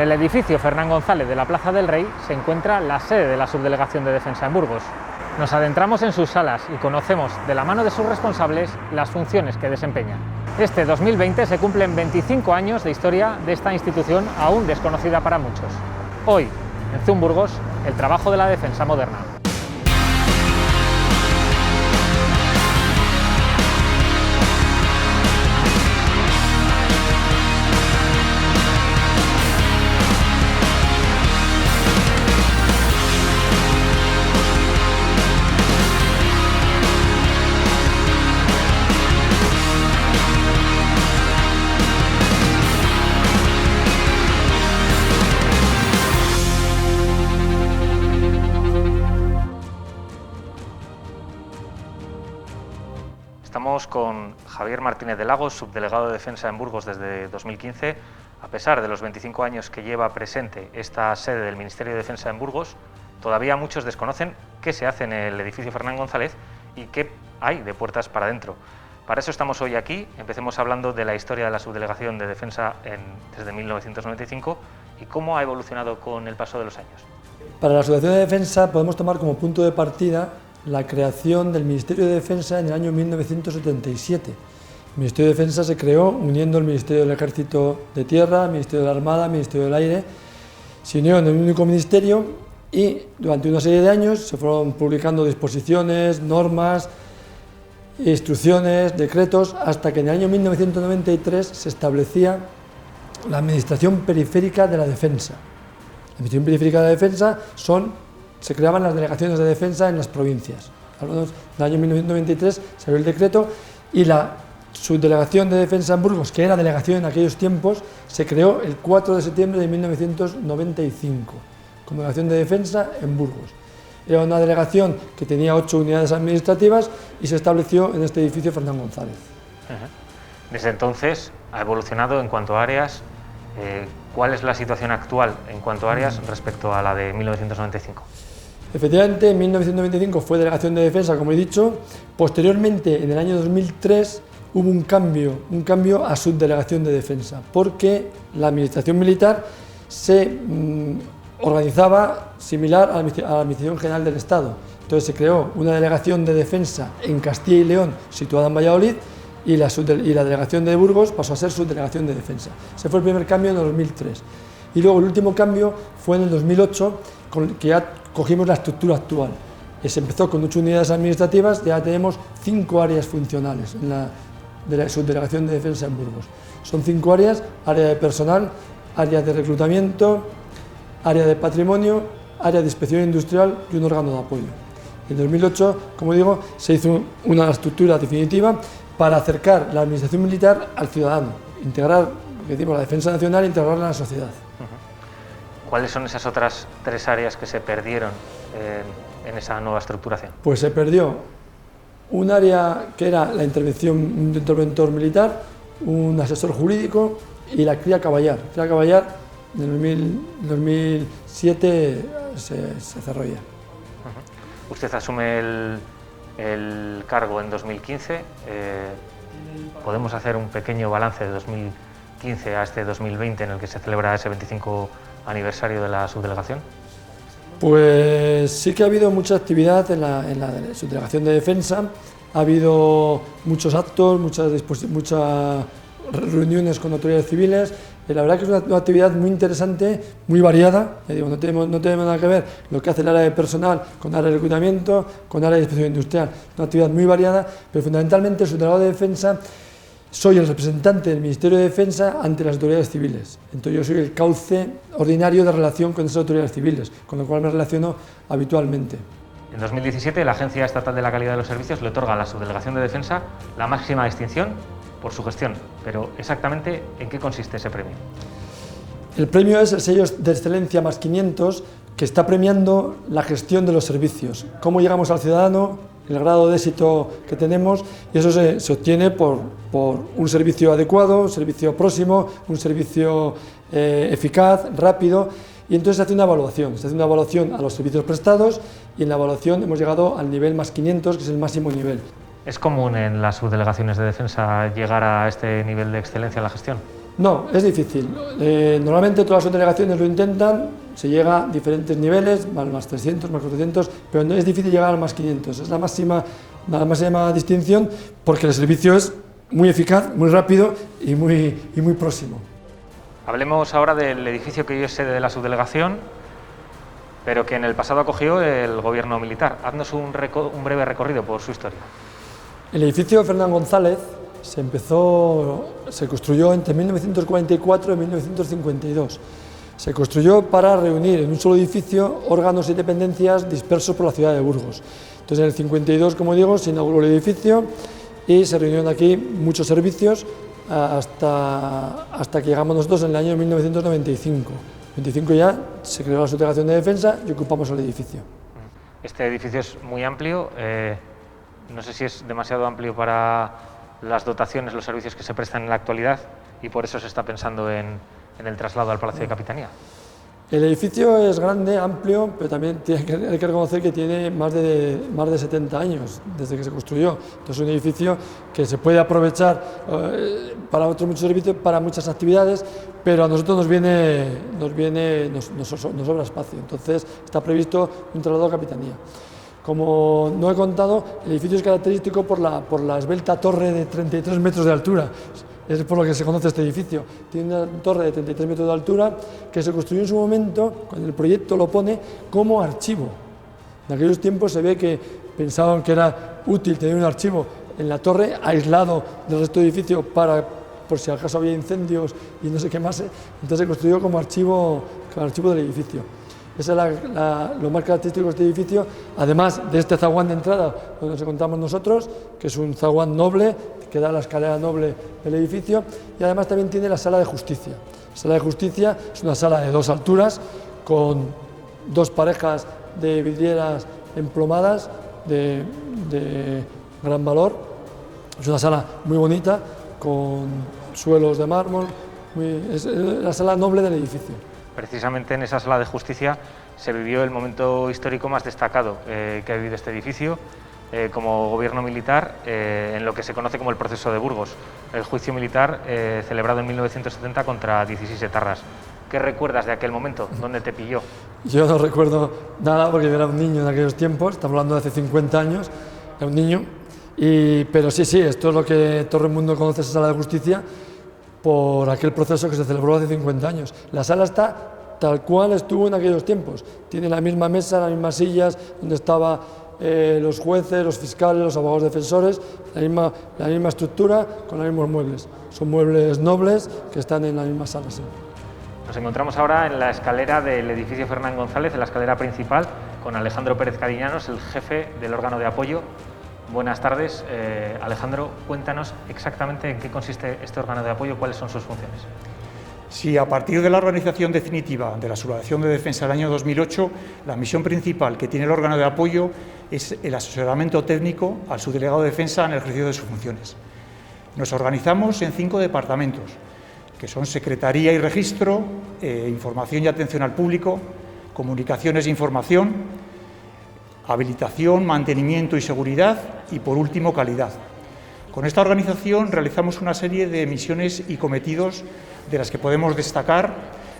el edificio Fernán González de la Plaza del Rey se encuentra la sede de la Subdelegación de Defensa en Burgos. Nos adentramos en sus salas y conocemos de la mano de sus responsables las funciones que desempeñan. Este 2020 se cumplen 25 años de historia de esta institución aún desconocida para muchos. Hoy, en Zoom Burgos, el trabajo de la defensa moderna. Estamos con Javier Martínez de Lagos, subdelegado de Defensa en Burgos desde 2015. A pesar de los 25 años que lleva presente esta sede del Ministerio de Defensa en Burgos, todavía muchos desconocen qué se hace en el edificio Fernán González y qué hay de puertas para adentro. Para eso estamos hoy aquí. Empecemos hablando de la historia de la Subdelegación de Defensa desde 1995 y cómo ha evolucionado con el paso de los años. Para la Subdelegación de Defensa podemos tomar como punto de partida la creación del Ministerio de Defensa en el año 1977. El Ministerio de Defensa se creó uniendo el Ministerio del Ejército de Tierra, el Ministerio de la Armada, el Ministerio del Aire. Se unió en un único ministerio y durante una serie de años se fueron publicando disposiciones, normas, instrucciones, decretos, hasta que en el año 1993 se establecía la Administración Periférica de la Defensa. La Administración Periférica de la Defensa se creaban las delegaciones de defensa en las provincias. Hablamos del año 1993, salió el decreto y la Subdelegación de Defensa en Burgos, que era delegación en aquellos tiempos, se creó el 4 de septiembre de 1995, como delegación de defensa en Burgos. Era una delegación que tenía 8 unidades administrativas y se estableció en este edificio Fernán González. Desde entonces ha evolucionado en cuanto a áreas. ¿Cuál es la situación actual en cuanto a áreas respecto a la de 1995? Efectivamente, en 1995 fue delegación de defensa, como he dicho. Posteriormente, en el año 2003, hubo un cambio a subdelegación de defensa, porque la administración militar se organizaba similar a la Administración General del Estado. Entonces se creó una delegación de defensa en Castilla y León, situada en Valladolid, y la delegación de Burgos pasó a ser subdelegación de defensa. Ese fue el primer cambio en el 2003. Y luego el último cambio fue en el 2008, que ya cogimos la estructura actual. Se empezó con 8 unidades administrativas, ya tenemos 5 áreas funcionales en la subdelegación de defensa en Burgos. Son 5 áreas: área de personal, área de reclutamiento, área de patrimonio, área de inspección industrial y un órgano de apoyo. En 2008, como digo, se hizo una estructura definitiva para acercar la administración militar al ciudadano, integrar, decimos, la defensa nacional e integrarla en la sociedad. ¿Cuáles son esas otras 3 áreas que se perdieron en esa nueva estructuración? Pues se perdió un área que era la intervención, un interventor militar, un asesor jurídico y la cría caballar. La cría caballar en el 2007 se cerró ya. Usted asume el cargo en 2015. ¿Podemos hacer un pequeño balance de 2015 a este 2020 en el que se celebra ese 25 aniversario de la subdelegación? Pues sí que ha habido mucha actividad en la subdelegación de defensa. Ha habido muchos actos, muchas reuniones con autoridades civiles. La verdad que es una actividad muy interesante, muy variada. No tenemos nada que ver lo que hace el área de personal con el área de reclutamiento, con el área de inspección industrial. Una actividad muy variada, pero fundamentalmente el subdelegado de defensa soy el representante del Ministerio de Defensa ante las autoridades civiles. Entonces yo soy el cauce ordinario de relación con esas autoridades civiles, con lo cual me relaciono habitualmente. En 2017 la Agencia Estatal de la Calidad de los Servicios le otorga a la Subdelegación de Defensa la máxima distinción por su gestión, pero exactamente ¿en qué consiste ese premio? El premio es el sello de excelencia más 500, que está premiando la gestión de los servicios, cómo llegamos al ciudadano, el grado de éxito que tenemos, y eso se obtiene por un servicio adecuado, un servicio próximo, un servicio eficaz, rápido, y entonces se hace una evaluación a los servicios prestados, y en la evaluación hemos llegado al nivel más 500, que es el máximo nivel. ¿Es común en las subdelegaciones de defensa llegar a este nivel de excelencia en la gestión? No, es difícil. Normalmente todas las subdelegaciones lo intentan, se llega a diferentes niveles, más 300, más 400, pero no es difícil llegar al más 500. Es la máxima distinción porque el servicio es muy eficaz, muy rápido y muy próximo. Hablemos ahora del edificio que hoy es sede de la subdelegación, pero que en el pasado acogió el gobierno militar. Haznos un breve recorrido por su historia. El edificio Fernán González se construyó entre 1944 y 1952. Se construyó para reunir en un solo edificio órganos y dependencias dispersos por la ciudad de Burgos. Entonces en el 52, como digo, se inauguró el edificio y se reunieron aquí muchos servicios hasta que llegamos nosotros en el año 1995. En 1995 ya se creó la subdelegación de defensa y ocupamos el edificio. Este edificio es muy amplio, no sé si es demasiado amplio para las dotaciones, los servicios que se prestan en la actualidad y por eso se está pensando en el traslado al Palacio de Capitanía. El edificio es grande, amplio, pero también hay que reconocer que tiene más de 70 años desde que se construyó. Entonces es un edificio que se puede aprovechar para otros muchos servicios, para muchas actividades, pero a nosotros nos sobra espacio. Entonces está previsto un traslado a Capitanía. Como no he contado, el edificio es característico por la esbelta torre de 33 metros de altura. Es por lo que se conoce este edificio. Tiene una torre de 33 metros de altura que se construyó en su momento, cuando el proyecto lo pone, como archivo. En aquellos tiempos se ve que pensaban que era útil tener un archivo en la torre aislado del resto del edificio por si acaso había incendios y no se quemase. Entonces se construyó como archivo del edificio. Ese es lo más característico de este edificio, además de este zaguán de entrada donde nos encontramos nosotros, que es un zaguán noble, que da a la escalera noble del edificio, y además también tiene la sala de justicia. La sala de justicia es una sala de 2 alturas, con 2 parejas de vidrieras emplomadas de gran valor. Es una sala muy bonita, con suelos de mármol, es la sala noble del edificio. Precisamente en esa sala de justicia se vivió el momento histórico más destacado que ha vivido este edificio como gobierno militar en lo que se conoce como el proceso de Burgos, el juicio militar celebrado en 1970 contra 16 etarras. ¿Qué recuerdas de aquel momento? ¿Dónde te pilló? Yo no recuerdo nada porque yo era un niño en aquellos tiempos, estamos hablando de hace 50 años, era un niño, pero sí, esto es lo que todo el mundo conoce, esa sala de justicia, por aquel proceso que se celebró hace 50 años. La sala está tal cual estuvo en aquellos tiempos. Tiene la misma mesa, las mismas sillas, donde estaban los jueces, los fiscales, los abogados defensores, la misma estructura, con los mismos muebles. Son muebles nobles que están en la misma sala siempre. Nos encontramos ahora en la escalera del edificio Fernán González, en la escalera principal, con Alejandro Pérez Cariñanos, el jefe del órgano de apoyo. Buenas tardes, Alejandro, cuéntanos exactamente en qué consiste este órgano de apoyo, cuáles son sus funciones. Sí, a partir de la organización definitiva de la Subdelegación de Defensa del año 2008, la misión principal que tiene el órgano de apoyo es el asesoramiento técnico al subdelegado de Defensa en el ejercicio de sus funciones. Nos organizamos en 5 departamentos, que son Secretaría y Registro, Información y Atención al Público, Comunicaciones e Información, Habilitación, Mantenimiento y Seguridad y, por último, Calidad. Con esta organización realizamos una serie de misiones y cometidos de las que podemos destacar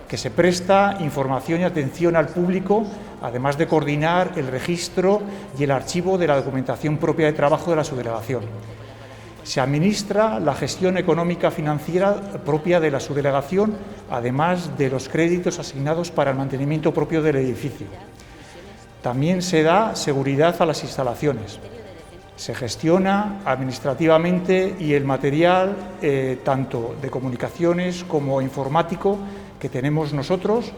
que se presta información y atención al público, además de coordinar el registro y el archivo de la documentación propia de trabajo de la subdelegación. Se administra la gestión económica financiera propia de la subdelegación, además de los créditos asignados para el mantenimiento propio del edificio. También se da seguridad a las instalaciones. Se gestiona administrativamente y el material, tanto de comunicaciones como informático, que tenemos nosotros,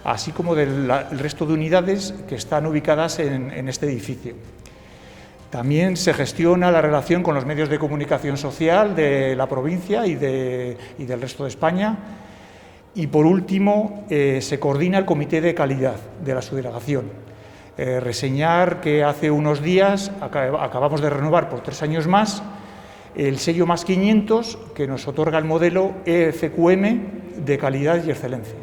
así como del resto de unidades que están ubicadas en este edificio. También se gestiona la relación con los medios de comunicación social de la provincia y del resto de España. Y, por último, se coordina el Comité de Calidad de la subdelegación. Reseñar que hace unos días acabamos de renovar por 3 años más el sello más 500 que nos otorga el modelo EFQM de calidad y excelencia.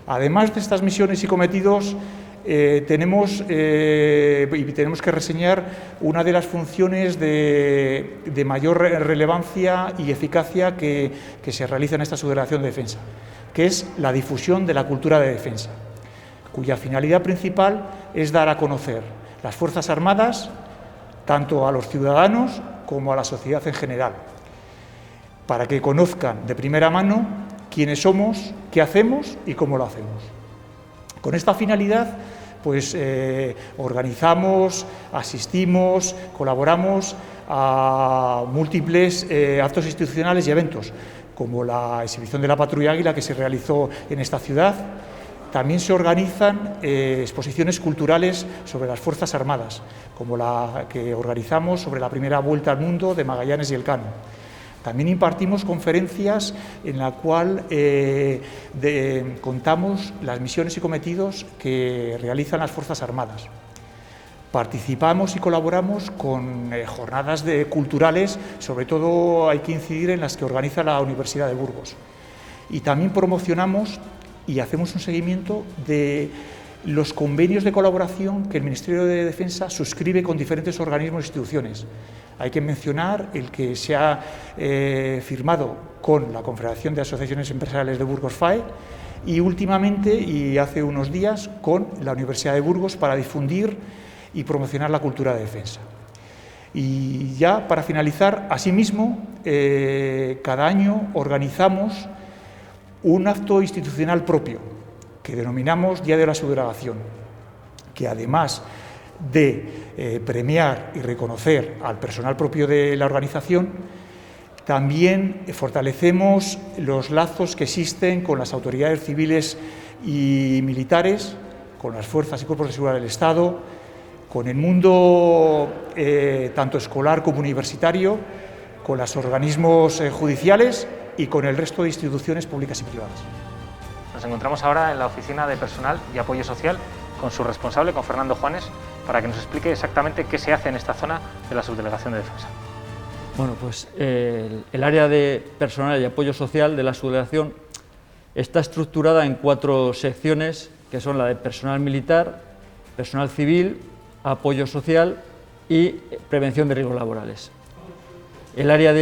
Además de estas misiones y cometidos, tenemos que reseñar una de las funciones de mayor relevancia y eficacia que se realiza en esta subdelegación de defensa, que es la difusión de la cultura de defensa, cuya finalidad principal es dar a conocer las Fuerzas Armadas tanto a los ciudadanos como a la sociedad en general, para que conozcan de primera mano quiénes somos, qué hacemos y cómo lo hacemos. Con esta finalidad, pues organizamos, asistimos, colaboramos a múltiples actos institucionales y eventos, como la exhibición de la Patrulla Águila que se realizó en esta ciudad. También se organizan exposiciones culturales sobre las Fuerzas Armadas, como la que organizamos sobre la primera vuelta al mundo de Magallanes y Elcano. También impartimos conferencias en la cual contamos las misiones y cometidos que realizan las Fuerzas Armadas. Participamos y colaboramos con jornadas culturales, sobre todo hay que incidir en las que organiza la Universidad de Burgos. Y también promocionamos y hacemos un seguimiento de los convenios de colaboración que el Ministerio de Defensa suscribe con diferentes organismos e instituciones. Hay que mencionar el que se ha firmado con la Confederación de Asociaciones Empresariales de Burgos FAE y últimamente, y hace unos días, con la Universidad de Burgos para difundir y promocionar la cultura de defensa. Y ya para finalizar, asimismo, cada año organizamos un acto institucional propio que denominamos Día de la Subdelegación, que además de premiar y reconocer al personal propio de la organización, también fortalecemos los lazos que existen con las autoridades civiles y militares, con las fuerzas y cuerpos de seguridad del Estado, con el mundo tanto escolar como universitario, con los organismos judiciales y con el resto de instituciones públicas y privadas. Nos encontramos ahora en la Oficina de Personal y Apoyo Social con su responsable, con Fernando Juanes, para que nos explique exactamente qué se hace en esta zona de la Subdelegación de Defensa. Bueno, pues el área de Personal y Apoyo Social de la Subdelegación está estructurada en 4 secciones, que son la de Personal Militar, Personal Civil, Apoyo Social y Prevención de Riesgos Laborales. El área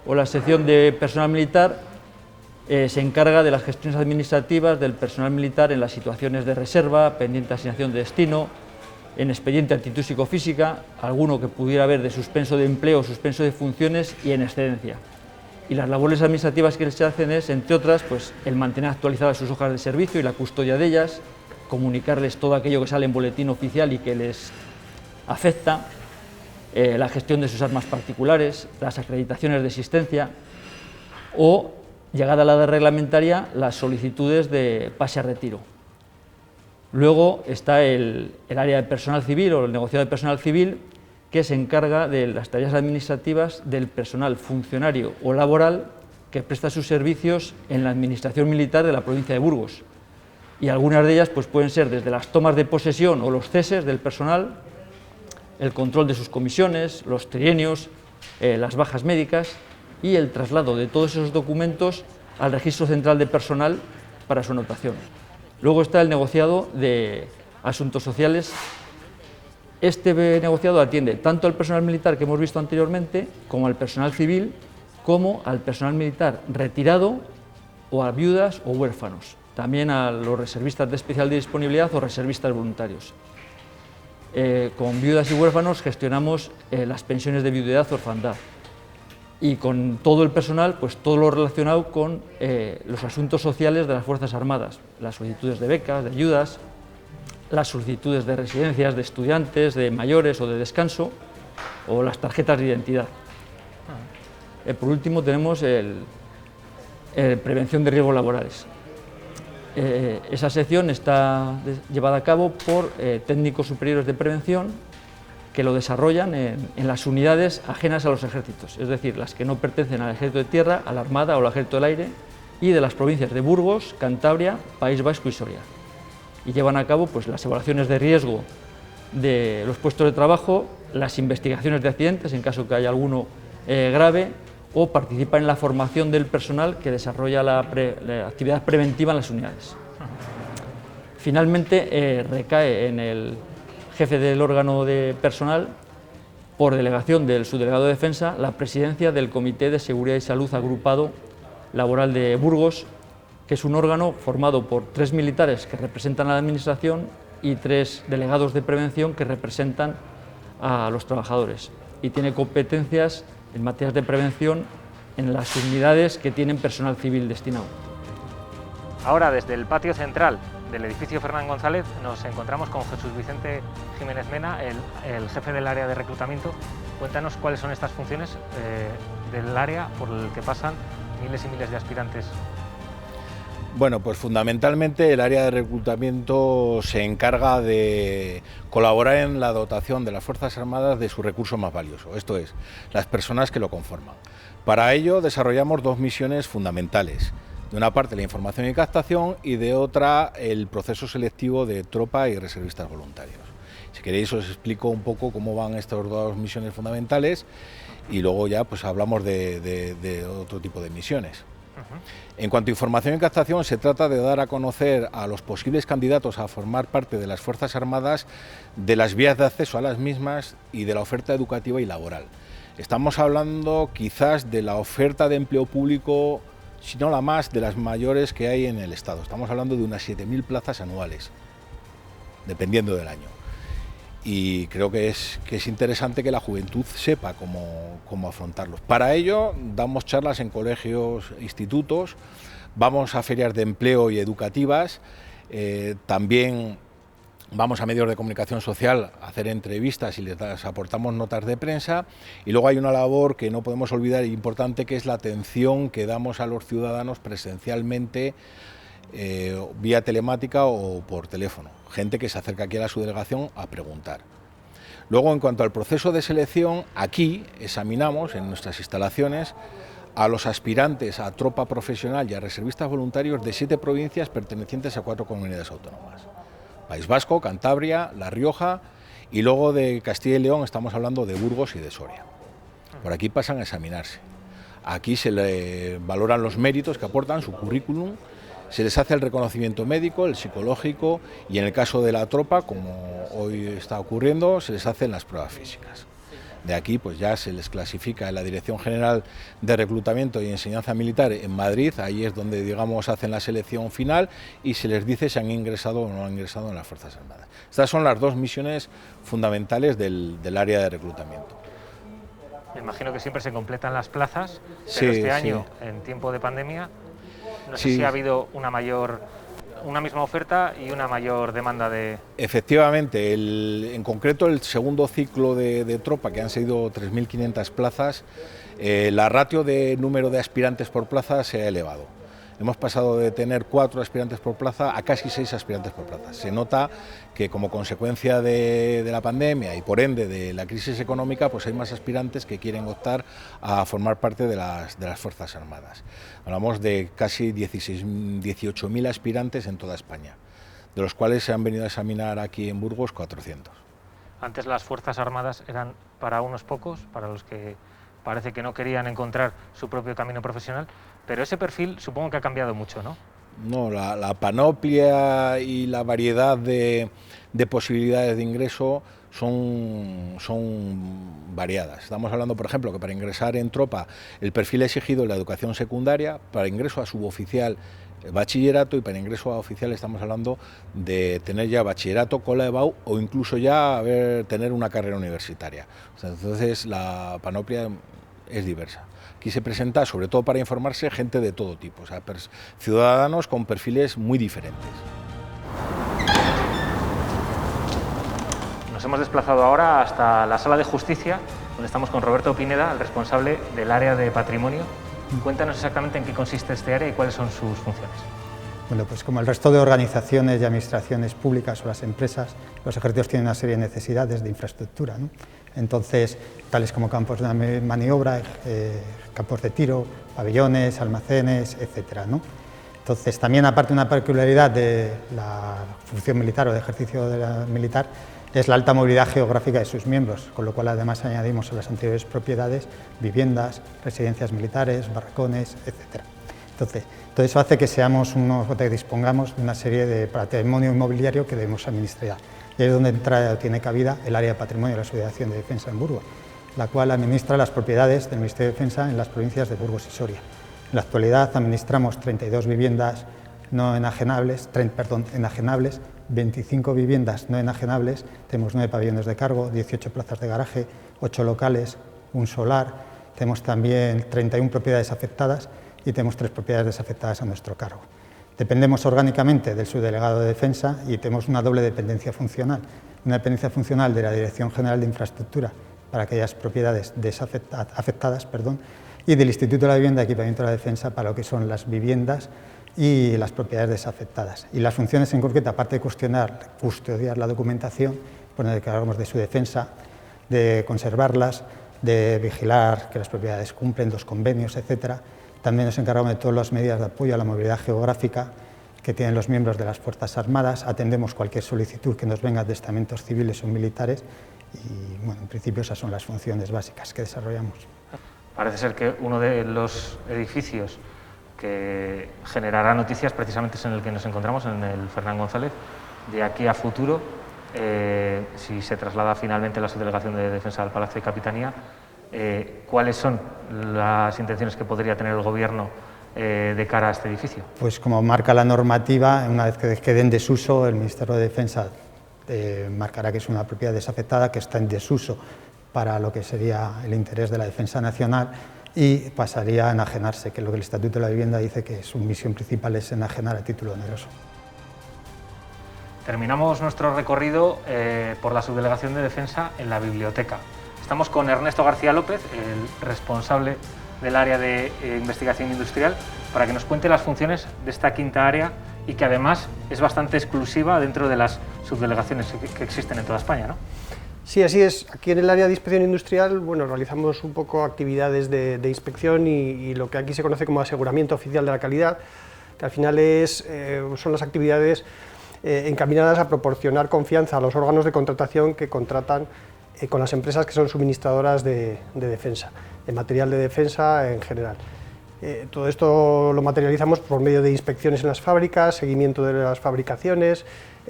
o la sección de Personal Militar se encarga de las gestiones administrativas del personal militar en las situaciones de reserva, pendiente asignación de destino, en expediente actitud psicofísica, alguno que pudiera haber de suspenso de empleo, suspenso de funciones y en excedencia. Y las labores administrativas que se hacen es, entre otras, pues, el mantener actualizadas sus hojas de servicio y la custodia de ellas, comunicarles todo aquello que sale en boletín oficial y que les afecta, la gestión de sus armas particulares, las acreditaciones de existencia o, llegada la edad reglamentaria, las solicitudes de pase a retiro. Luego está el área de personal civil o el negociado de personal civil, que se encarga de las tareas administrativas del personal funcionario o laboral que presta sus servicios en la administración militar de la provincia de Burgos. Y algunas de ellas pues, pueden ser desde las tomas de posesión o los ceses del personal, el control de sus comisiones, los trienios, las bajas médicas y el traslado de todos esos documentos al Registro Central de Personal para su anotación. Luego está el negociado de asuntos sociales. Este negociado atiende tanto al personal militar que hemos visto anteriormente, como al personal civil, como al personal militar retirado o a viudas o huérfanos. También a los reservistas de especial disponibilidad o reservistas voluntarios. Con viudas y huérfanos gestionamos las pensiones de viudedad o orfandad. Y con todo el personal, pues todo lo relacionado con los asuntos sociales de las Fuerzas Armadas, las solicitudes de becas, de ayudas, las solicitudes de residencias de estudiantes, de mayores o de descanso, o las tarjetas de identidad. Por último tenemos prevención de riesgos laborales. Esa sección está llevada a cabo por técnicos superiores de prevención que lo desarrollan en las unidades ajenas a los ejércitos, es decir, las que no pertenecen al Ejército de Tierra, a la Armada o al Ejército del Aire, y de las provincias de Burgos, Cantabria, País Vasco y Soria. Y llevan a cabo pues, las evaluaciones de riesgo de los puestos de trabajo, las investigaciones de accidentes en caso que haya alguno grave, o participan en la formación del personal que desarrolla la actividad preventiva en las unidades. Finalmente recae en el jefe del órgano de personal, por delegación del subdelegado de Defensa, la presidencia del Comité de Seguridad y Salud Agrupado Laboral de Burgos, que es un órgano formado por 3 militares que representan a la Administración y 3 delegados de prevención que representan a los trabajadores, y tiene competencias en materias de prevención en las unidades que tienen personal civil destinado. Ahora, desde el patio central del edificio Fernán González, nos encontramos con Jesús Vicente Jiménez Mena, el jefe del área de reclutamiento. Cuéntanos cuáles son estas funciones del área por el que pasan miles y miles de aspirantes. Bueno, pues fundamentalmente el área de reclutamiento se encarga de colaborar en la dotación de las Fuerzas Armadas de su recurso más valioso, esto es, las personas que lo conforman. Para ello desarrollamos 2 misiones fundamentales. De una parte la información y captación y de otra el proceso selectivo de tropa y reservistas voluntarios. Si queréis os explico un poco cómo van estas 2 misiones fundamentales y luego ya pues hablamos de otro tipo de misiones. En cuanto a información y captación, se trata de dar a conocer a los posibles candidatos a formar parte de las Fuerzas Armadas de las vías de acceso a las mismas y de la oferta educativa y laboral. Estamos hablando quizás de la oferta de empleo público, si no la más, de las mayores que hay en el Estado. Estamos hablando de unas 7.000 plazas anuales, dependiendo del año. Y creo que es interesante que la juventud sepa cómo afrontarlos. Para ello damos charlas en colegios, institutos, vamos a ferias de empleo y educativas, también vamos a medios de comunicación social a hacer entrevistas y les aportamos notas de prensa, y luego hay una labor que no podemos olvidar y importante, que es la atención que damos a los ciudadanos presencialmente, vía telemática o por teléfono, gente que se acerca aquí a la subdelegación a preguntar. Luego, en cuanto al proceso de selección, aquí examinamos en nuestras instalaciones a los aspirantes a tropa profesional y a reservistas voluntarios de 7 provincias pertenecientes a 4 comunidades autónomas: País Vasco, Cantabria, La Rioja, y luego de Castilla y León estamos hablando de Burgos y de Soria. Por aquí pasan a examinarse. Aquí se le valoran los méritos que aportan, su currículum, se les hace el reconocimiento médico, el psicológico, y en el caso de la tropa, como hoy está ocurriendo, se les hacen las pruebas físicas. De aquí pues ya se les clasifica en la Dirección General de Reclutamiento y Enseñanza Militar en Madrid, ahí es donde digamos hacen la selección final y se les dice si han ingresado o no han ingresado en las Fuerzas Armadas. Estas son las 2 misiones fundamentales del área de reclutamiento. Me imagino que siempre se completan las plazas, pero sí, este año, sí, en tiempo de pandemia, no sé sí, si ha habido una misma oferta y una mayor demanda de... Efectivamente, en concreto el segundo ciclo de tropa, que han sido 3.500 plazas, la ratio de número de aspirantes por plaza se ha elevado. Hemos pasado de tener 4 aspirantes por plaza a casi 6 aspirantes por plaza. Se nota que como consecuencia de la pandemia y por ende de la crisis económica, pues hay más aspirantes que quieren optar a formar parte de las Fuerzas Armadas. Hablamos de casi 18.000 aspirantes en toda España, de los cuales se han venido a examinar aquí en Burgos 400. Antes las Fuerzas Armadas eran para unos pocos, para los que parece que no querían encontrar su propio camino profesional, pero ese perfil supongo que ha cambiado mucho, ¿no? No, la panoplia y la variedad de posibilidades de ingreso son variadas. Estamos hablando, por ejemplo, que para ingresar en tropa el perfil exigido es la educación secundaria, para ingreso a suboficial bachillerato, y para ingreso a oficial estamos hablando de tener ya bachillerato, cola EBAU o incluso ya tener una carrera universitaria. Entonces la panoplia es diversa. Aquí se presenta, sobre todo para informarse, gente de todo tipo, o sea, ciudadanos con perfiles muy diferentes. Nos hemos desplazado ahora hasta la Sala de Justicia, donde estamos con Roberto Pineda, el responsable del área de patrimonio. Cuéntanos exactamente en qué consiste este área y cuáles son sus funciones. Bueno, pues como el resto de organizaciones y administraciones públicas o las empresas, los ejércitos tienen una serie de necesidades de infraestructura, ¿no? Entonces, tales como campos de maniobra, campos de tiro, pabellones, almacenes, etcétera, ¿no? Entonces, también aparte una peculiaridad de la función militar o de ejercicio militar es la alta movilidad geográfica de sus miembros, con lo cual además añadimos a las anteriores propiedades viviendas, residencias militares, barracones, etcétera. Entonces, todo eso hace que dispongamos de una serie de patrimonio inmobiliario que debemos administrar. Y es donde tiene cabida el área de patrimonio de la Subdelegación de Defensa en Burgos, la cual administra las propiedades del Ministerio de Defensa en las provincias de Burgos y Soria. En la actualidad administramos 32 viviendas no enajenables, 25 viviendas no enajenables, tenemos 9 pabellones de cargo, 18 plazas de garaje, 8 locales, un solar, tenemos también 31 propiedades afectadas y tenemos 3 propiedades desafectadas a nuestro cargo. Dependemos orgánicamente del subdelegado de Defensa y tenemos una doble dependencia funcional. Una dependencia funcional de la Dirección General de Infraestructura para aquellas propiedades afectadas y del Instituto de la Vivienda y Equipamiento de la Defensa para lo que son las viviendas y las propiedades desafectadas. Y las funciones en concreto, aparte de custodiar la documentación, pues nos encargamos de su defensa, de conservarlas, de vigilar que las propiedades cumplen los convenios, etcétera. También nos encargamos de todas las medidas de apoyo a la movilidad geográfica que tienen los miembros de las Fuerzas Armadas, atendemos cualquier solicitud que nos venga de estamentos civiles o militares y, bueno, en principio esas son las funciones básicas que desarrollamos. Parece ser que uno de los edificios que generará noticias precisamente es en el que nos encontramos, en el Fernán González. De aquí a futuro, si se traslada finalmente la Subdelegación de Defensa al Palacio de Capitanía, ¿cuáles son las intenciones que podría tener el Gobierno de cara a este edificio? Pues como marca la normativa, una vez que quede en desuso, el Ministerio de Defensa marcará que es una propiedad desafectada, que está en desuso para lo que sería el interés de la defensa nacional y pasaría a enajenarse, que es lo que el Estatuto de la Vivienda dice que su misión principal es enajenar a título oneroso. Terminamos nuestro recorrido por la Subdelegación de Defensa en la biblioteca. Estamos con Ernesto García López, el responsable del área de investigación industrial, para que nos cuente las funciones de esta quinta área y que además es bastante exclusiva dentro de las subdelegaciones que existen en toda España, ¿no? Sí, así es. Aquí en el área de inspección industrial, bueno, realizamos un poco actividades de inspección y lo que aquí se conoce como aseguramiento oficial de la calidad, que al final son las actividades encaminadas a proporcionar confianza a los órganos de contratación que contratan con las empresas que son suministradoras de defensa, de material de defensa en general. Todo esto lo materializamos por medio de inspecciones en las fábricas, seguimiento de las fabricaciones,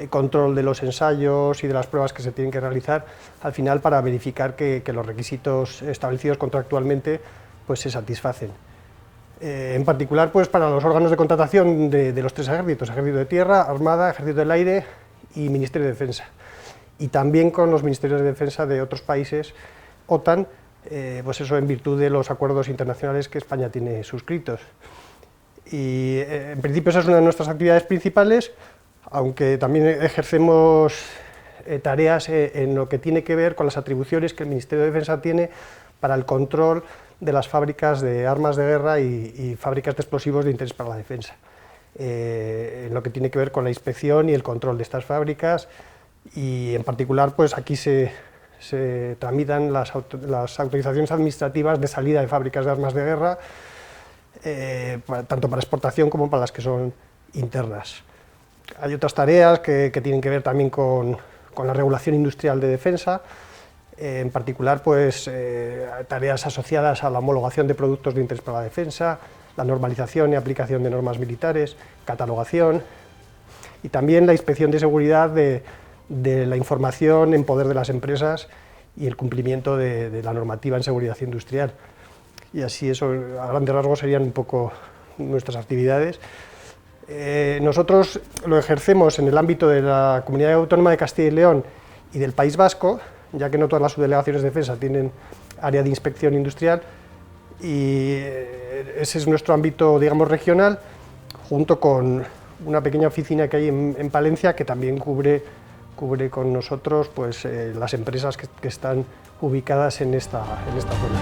control de los ensayos y de las pruebas que se tienen que realizar al final para verificar que los requisitos establecidos contractualmente pues, se satisfacen. En particular pues, para los órganos de contratación de los 3 ejércitos, Ejército de Tierra, Armada, Ejército del Aire y Ministerio de Defensa. Y también con los ministerios de defensa de otros países, OTAN, pues eso en virtud de los acuerdos internacionales que España tiene suscritos. Y en principio esa es una de nuestras actividades principales, aunque también ejercemos tareas en lo que tiene que ver con las atribuciones que el Ministerio de Defensa tiene para el control de las fábricas de armas de guerra y fábricas de explosivos de interés para la defensa. En lo que tiene que ver con la inspección y el control de estas fábricas, y en particular pues aquí se tramitan las autorizaciones administrativas de salida de fábricas de armas de guerra, tanto para exportación como para las que son internas. Hay otras tareas que tienen que ver también con la regulación industrial de defensa, en particular pues, tareas asociadas a la homologación de productos de interés para la defensa, la normalización y aplicación de normas militares, catalogación y también la inspección de seguridad de la información en poder de las empresas y el cumplimiento de la normativa en seguridad industrial. Y así eso, a grandes rasgos, serían un poco nuestras actividades. Nosotros lo ejercemos en el ámbito de la Comunidad Autónoma de Castilla y León y del País Vasco, ya que no todas las subdelegaciones de defensa tienen área de inspección industrial, y ese es nuestro ámbito, digamos, regional, junto con una pequeña oficina que hay en Palencia, que también cubre con nosotros pues, las empresas que están ubicadas en esta zona.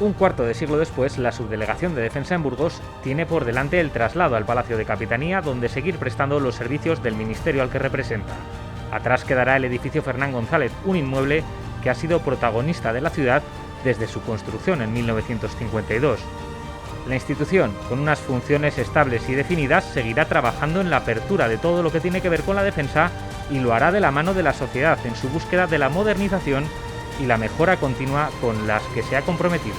Un cuarto de siglo después, la Subdelegación de Defensa en Burgos tiene por delante el traslado al Palacio de Capitanía, donde seguir prestando los servicios del ministerio al que representa. Atrás quedará el edificio Fernán González, un inmueble que ha sido protagonista de la ciudad desde su construcción en 1952. La institución, con unas funciones estables y definidas, seguirá trabajando en la apertura de todo lo que tiene que ver con la defensa y lo hará de la mano de la sociedad en su búsqueda de la modernización y la mejora continua con las que se ha comprometido.